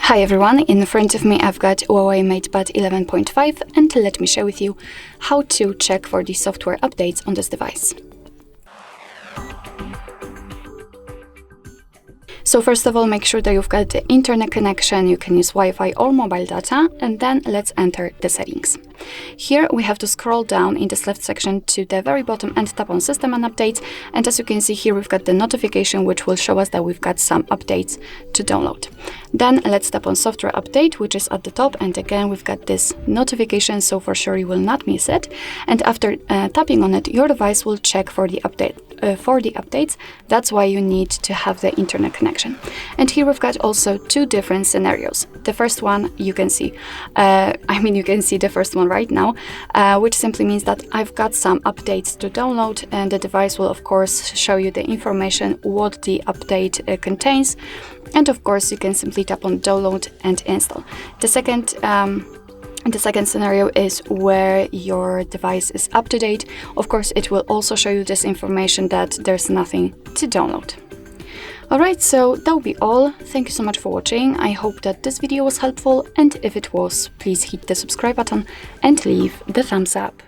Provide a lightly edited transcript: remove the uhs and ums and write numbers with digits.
Hi everyone, in front of me I've got HUAWEI MatePad 11.5 and let me share with you how to check for the software updates on this device. So first of all, make sure that you've got the internet connection, you can use Wi-Fi or mobile data, and then let's enter the settings. Here we have to scroll down in this left section to the very bottom and tap on System and Updates, and as you can see here we've got the notification which will show us that we've got some updates to download. Then let's tap on Software Update, which is at the top, and again we've got this notification, so for sure you will not miss it. And after tapping on it, your device will check for the updates. That's why you need to have the internet connection. And here we've got also two different scenarios. The first one you can see, you can see the first one right now, which simply means that I've got some updates to download, and the device will of course show you the information what the update contains, and of course you can simply tap on download and install. The second scenario is where your device is up to date. Of course, it will also show you this information that there's nothing to download. Alright, so that will be all. Thank you so much for watching. I hope that this video was helpful, and if it was, please hit the subscribe button and leave the thumbs up.